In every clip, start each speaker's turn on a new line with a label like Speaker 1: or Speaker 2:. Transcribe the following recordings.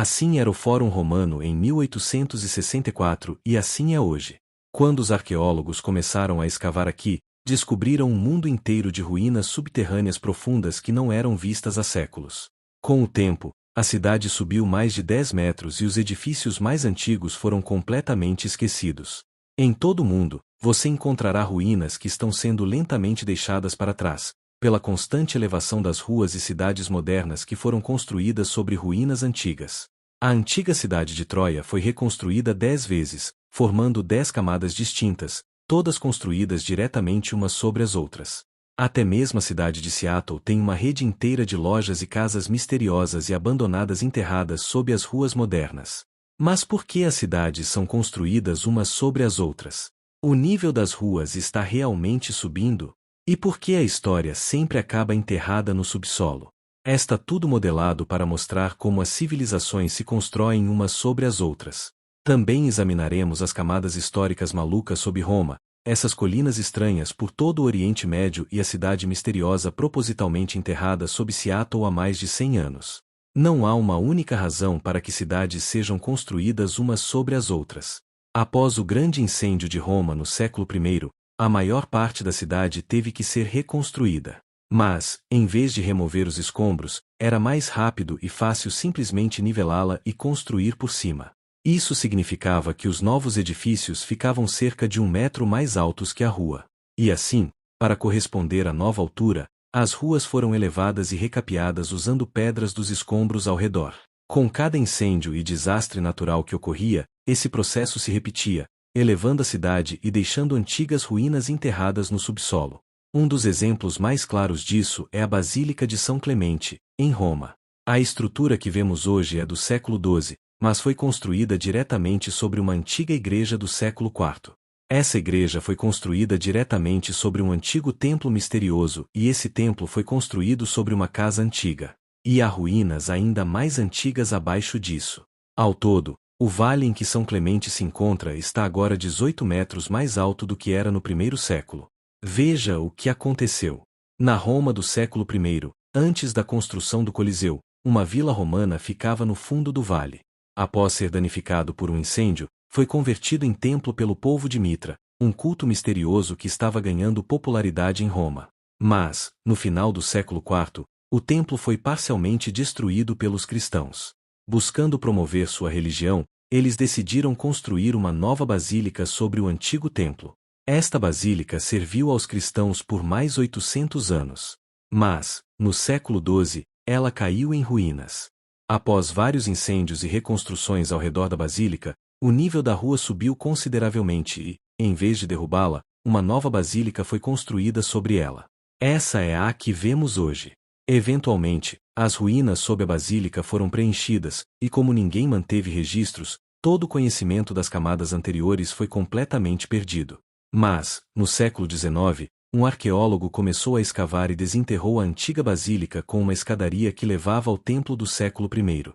Speaker 1: Assim era o Fórum Romano em 1864 e assim é hoje. Quando os arqueólogos começaram a escavar aqui, descobriram um mundo inteiro de ruínas subterrâneas profundas que não eram vistas há séculos. Com o tempo, a cidade subiu mais de 10 metros e os edifícios mais antigos foram completamente esquecidos. Em todo o mundo, você encontrará ruínas que estão sendo lentamente deixadas para trás, pela constante elevação das ruas e cidades modernas que foram construídas sobre ruínas antigas. A antiga cidade de Troia foi reconstruída 10 vezes, formando 10 camadas distintas, todas construídas diretamente umas sobre as outras. Até mesmo a cidade de Seattle tem uma rede inteira de lojas e casas misteriosas e abandonadas enterradas sob as ruas modernas. Mas por que as cidades são construídas umas sobre as outras? O nível das ruas está realmente subindo? E por que a história sempre acaba enterrada no subsolo? Está tudo modelado para mostrar como as civilizações se constroem umas sobre as outras. Também examinaremos as camadas históricas malucas sob Roma, essas colinas estranhas por todo o Oriente Médio e a cidade misteriosa propositalmente enterrada sob Seattle há mais de 100 anos. Não há uma única razão para que cidades sejam construídas umas sobre as outras. Após o grande incêndio de Roma no século I, a maior parte da cidade teve que ser reconstruída. Mas, em vez de remover os escombros, era mais rápido e fácil simplesmente nivelá-la e construir por cima. Isso significava que os novos edifícios ficavam cerca de 1 metro mais altos que a rua. E assim, para corresponder à nova altura, as ruas foram elevadas e recapeadas usando pedras dos escombros ao redor. Com cada incêndio e desastre natural que ocorria, esse processo se repetia, elevando a cidade e deixando antigas ruínas enterradas no subsolo. Um dos exemplos mais claros disso é a Basílica de São Clemente, em Roma. A estrutura que vemos hoje é do século XII, mas foi construída diretamente sobre uma antiga igreja do século IV. Essa igreja foi construída diretamente sobre um antigo templo misterioso e esse templo foi construído sobre uma casa antiga. E há ruínas ainda mais antigas abaixo disso. Ao todo, o vale em que São Clemente se encontra está agora 18 metros mais alto do que era no primeiro século. Veja o que aconteceu. Na Roma do século I, antes da construção do Coliseu, uma vila romana ficava no fundo do vale. Após ser danificado por um incêndio, foi convertido em templo pelo povo de Mitra, um culto misterioso que estava ganhando popularidade em Roma. Mas, no final do século IV, o templo foi parcialmente destruído pelos cristãos. Buscando promover sua religião, eles decidiram construir uma nova basílica sobre o antigo templo. Esta basílica serviu aos cristãos por mais 800 anos. Mas, no século XII, ela caiu em ruínas. Após vários incêndios e reconstruções ao redor da basílica, o nível da rua subiu consideravelmente e, em vez de derrubá-la, uma nova basílica foi construída sobre ela. Essa é a que vemos hoje. Eventualmente, as ruínas sob a basílica foram preenchidas, e como ninguém manteve registros, todo o conhecimento das camadas anteriores foi completamente perdido. Mas, no século XIX, um arqueólogo começou a escavar e desenterrou a antiga basílica com uma escadaria que levava ao templo do século I.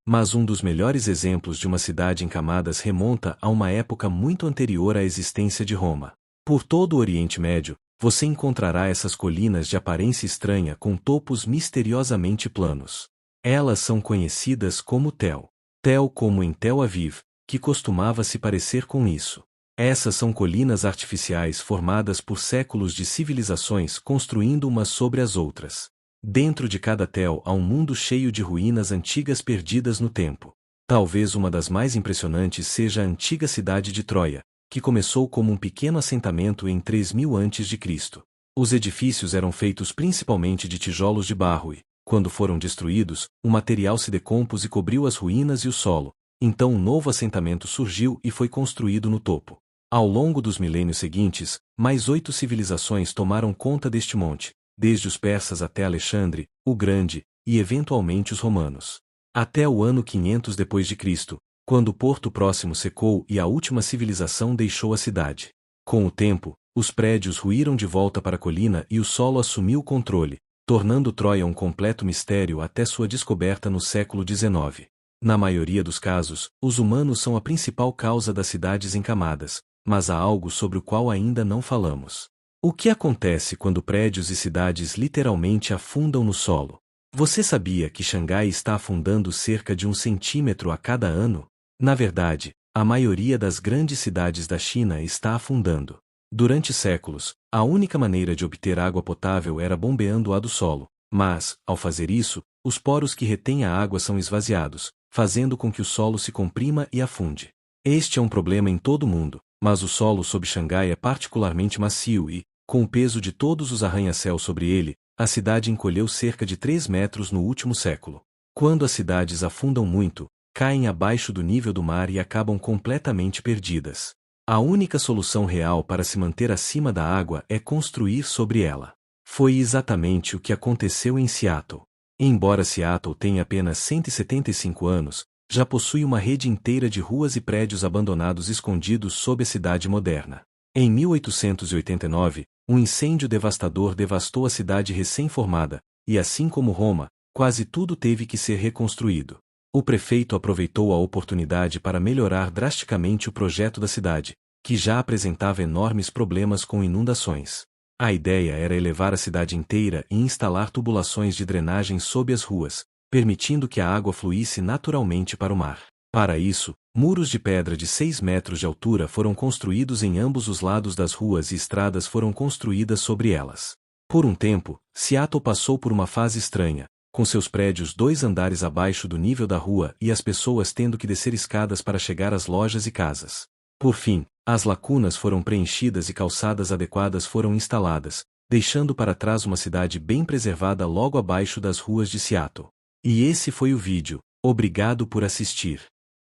Speaker 1: Mas um dos melhores exemplos de uma cidade em camadas remonta a uma época muito anterior à existência de Roma. Por todo o Oriente Médio, você encontrará essas colinas de aparência estranha com topos misteriosamente planos. Elas são conhecidas como Tel. Tel como em Tel Aviv, que costumava se parecer com isso. Essas são colinas artificiais formadas por séculos de civilizações construindo umas sobre as outras. Dentro de cada tel há um mundo cheio de ruínas antigas perdidas no tempo. Talvez uma das mais impressionantes seja a antiga cidade de Troia, que começou como um pequeno assentamento em 3000 a.C. Os edifícios eram feitos principalmente de tijolos de barro e, quando foram destruídos, o material se decompôs e cobriu as ruínas e o solo. Então um novo assentamento surgiu e foi construído no topo. Ao longo dos milênios seguintes, mais 8 civilizações tomaram conta deste monte, desde os persas até Alexandre, o Grande, e eventualmente os romanos. Até o ano 500 d.C., quando o porto próximo secou e a última civilização deixou a cidade. Com o tempo, os prédios ruíram de volta para a colina e o solo assumiu o controle, tornando Troia um completo mistério até sua descoberta no século XIX. Na maioria dos casos, os humanos são a principal causa das cidades em camadas, mas há algo sobre o qual ainda não falamos. O que acontece quando prédios e cidades literalmente afundam no solo? Você sabia que Xangai está afundando cerca de 1 centímetro a cada ano? Na verdade, a maioria das grandes cidades da China está afundando. Durante séculos, a única maneira de obter água potável era bombeando-a do solo, mas, ao fazer isso, os poros que retêm a água são esvaziados, fazendo com que o solo se comprima e afunde. Este é um problema em todo o mundo, mas o solo sob Xangai é particularmente macio e, com o peso de todos os arranha-céus sobre ele, a cidade encolheu cerca de 3 metros no último século. Quando as cidades afundam muito, caem abaixo do nível do mar e acabam completamente perdidas. A única solução real para se manter acima da água é construir sobre ela. Foi exatamente o que aconteceu em Seattle. Embora Seattle tenha apenas 175 anos, já possui uma rede inteira de ruas e prédios abandonados escondidos sob a cidade moderna. Em 1889, um incêndio devastador devastou a cidade recém-formada, e assim como Roma, quase tudo teve que ser reconstruído. O prefeito aproveitou a oportunidade para melhorar drasticamente o projeto da cidade, que já apresentava enormes problemas com inundações. A ideia era elevar a cidade inteira e instalar tubulações de drenagem sob as ruas, permitindo que a água fluísse naturalmente para o mar. Para isso, muros de pedra de 6 metros de altura foram construídos em ambos os lados das ruas e estradas foram construídas sobre elas. Por um tempo, Seattle passou por uma fase estranha, com seus prédios 2 andares abaixo do nível da rua e as pessoas tendo que descer escadas para chegar às lojas e casas. Por fim, as lacunas foram preenchidas e calçadas adequadas foram instaladas, deixando para trás uma cidade bem preservada logo abaixo das ruas de Seattle. E esse foi o vídeo. Obrigado por assistir.